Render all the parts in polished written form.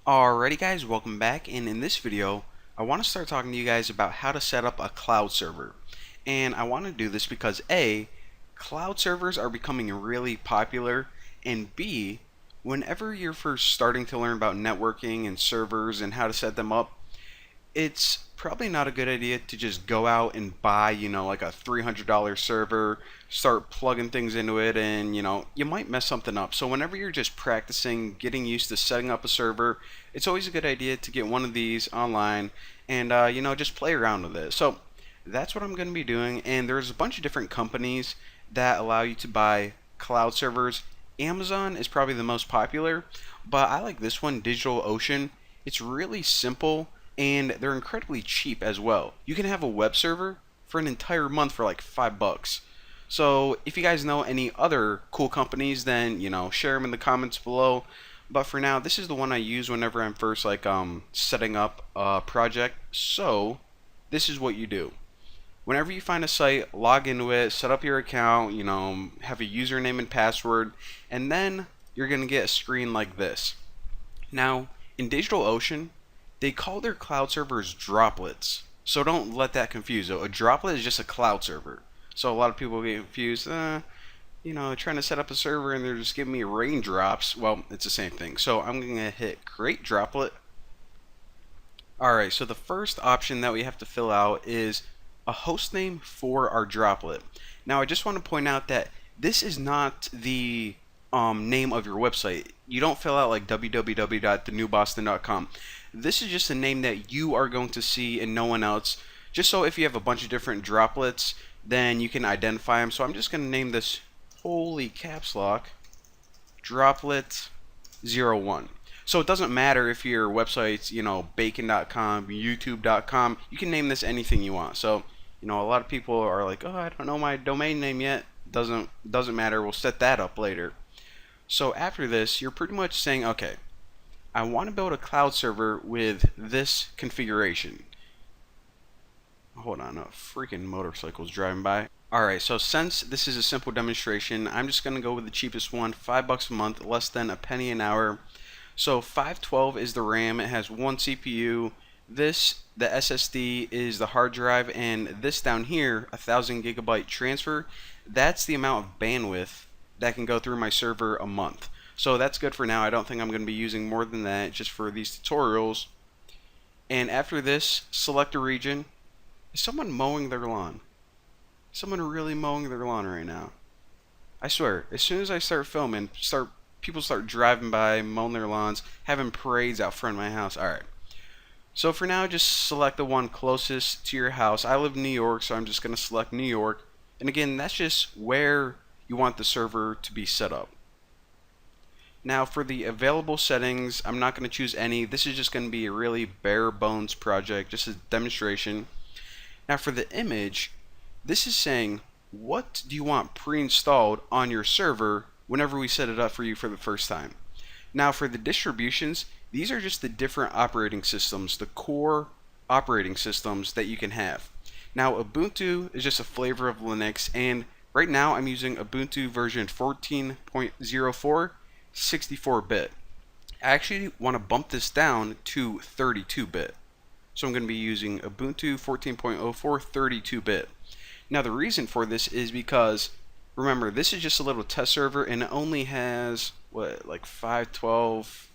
Alrighty guys, welcome back, and in this video I want to start talking to you guys about how to set up a cloud server. And I want to do this because A, cloud servers are becoming really popular, and B, whenever you're first starting to learn about networking and servers and how to set them up, it's probably not a good idea to just go out and buy, like a $300 server, start plugging things into it, and, you might mess something up. So whenever you're just practicing, getting used to setting up a server, it's always a good idea to get one of these online and, just play around with it. So that's what I'm going to be doing, and there's a bunch of different companies that allow you to buy cloud servers. Amazon is probably the most popular, but I like this one, DigitalOcean. It's really simple and they're incredibly cheap as well. You can have a web server for an entire month for like $5. So if you guys know any other cool companies, then share them in the comments below. But for now, this is the one I use whenever I'm first setting up a project. So this is what you do. Whenever you find a site, log into it, set up your account, have a username and password, and then you're gonna get a screen like this. Now, in DigitalOcean, they call their cloud servers droplets. So don't let that confuse you. A droplet is just a cloud server. So a lot of people get confused, trying to set up a server and they're just giving me raindrops. Well, it's the same thing. So I'm going to hit create droplet. Alright, so the first option that we have to fill out is a host name for our droplet. Now I just want to point out that this is not the name of your website. You don't fill out like www.thenewboston.com. This is just a name that you are going to see and no one else, just so if you have a bunch of different droplets, then you can identify them. So I'm just going to name this, holy caps lock, droplet01. So it doesn't matter if your website's, bacon.com, youtube.com, you can name this anything you want. So, a lot of people are like, oh, I don't know my domain name yet. Doesn't matter, we'll set that up later. So after this, you're pretty much saying, okay, I want to build a cloud server with this configuration. Hold on, a freaking motorcycle's driving by. Alright, so since this is a simple demonstration, I'm just going to go with the cheapest one, $5 a month, less than a penny an hour. So 512 is the RAM, it has one CPU. This, the SSD, is the hard drive, and this down here, 1000 gigabyte transfer, that's the amount of bandwidth that can go through my server a month. So that's good for now. I don't think I'm going to be using more than that just for these tutorials. And after this, select a region. Is someone mowing their lawn? Someone really mowing their lawn right now. I swear, as soon as I start filming, people start driving by, mowing their lawns, having parades out front of my house. Alright. So for now, just select the one closest to your house. I live in New York, so I'm just going to select New York. And again, that's just where you want the server to be set up. Now for the available settings, I'm not going to choose any. This is just going to be a really bare bones project, just a demonstration. Now for the image, this is saying what do you want pre-installed on your server whenever we set it up for you for the first time. Now for the distributions, these are just the different operating systems, the core operating systems that you can have. Now Ubuntu is just a flavor of Linux, and right now I'm using Ubuntu version 14.04, 64-bit. I actually want to bump this down to 32-bit. So I'm going to be using Ubuntu 14.04, 32-bit. Now the reason for this is because, remember, this is just a little test server and it only has, like 512?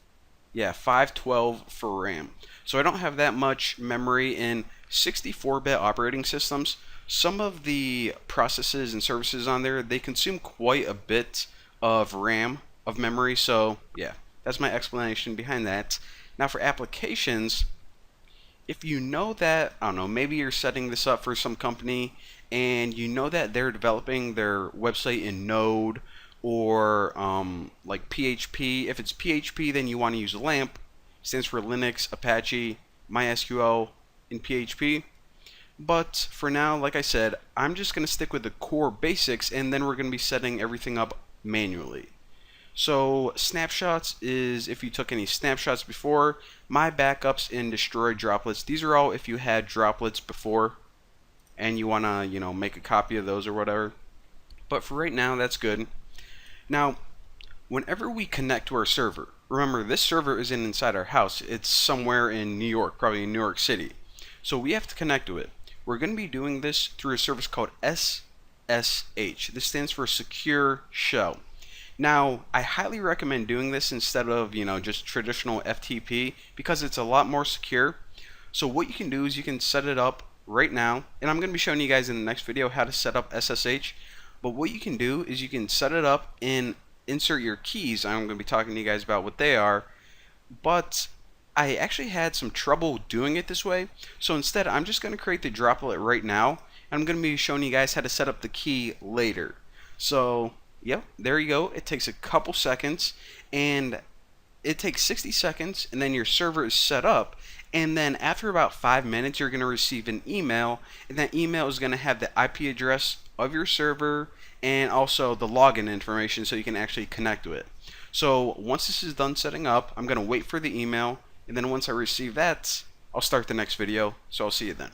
Yeah, 512 for RAM. So I don't have that much memory in 64-bit operating systems. Some of the processes and services on there, they consume quite a bit of RAM, of memory, so yeah, that's my explanation behind that. Now for applications, if you know that, I don't know, maybe you're setting this up for some company and you know that they're developing their website in Node or like PHP. If it's PHP, then you want to use LAMP, stands for Linux, Apache, MySQL, and PHP. But for now, like I said, I'm just going to stick with the core basics, and then we're going to be setting everything up manually. So snapshots is if you took any snapshots before. My backups and destroy droplets, these are all if you had droplets before and you want to, make a copy of those or whatever. But for right now, that's good. Now, whenever we connect to our server, Remember, this server isn't inside our house. It's somewhere in New York, probably in New York City. So we have to connect to it. We're going to be doing this through a service called SSH. This stands for Secure Shell. Now, I highly recommend doing this instead of, just traditional FTP because it's a lot more secure. So what you can do is you can set it up right now, and I'm going to be showing you guys in the next video how to set up SSH. But what you can do is you can set it up and insert your keys. I'm going to be talking to you guys about what they are, but I actually had some trouble doing it this way. So instead, I'm just going to create the droplet right now, and I'm going to be showing you guys how to set up the key later. So, yep, there you go. It takes a couple seconds, and it takes 60 seconds, and then your server is set up. And then after about 5 minutes, you're going to receive an email, and that email is going to have the IP address of your server and also the login information so you can actually connect to it. So once this is done setting up, I'm going to wait for the email, and then once I receive that, I'll start the next video. So I'll see you then.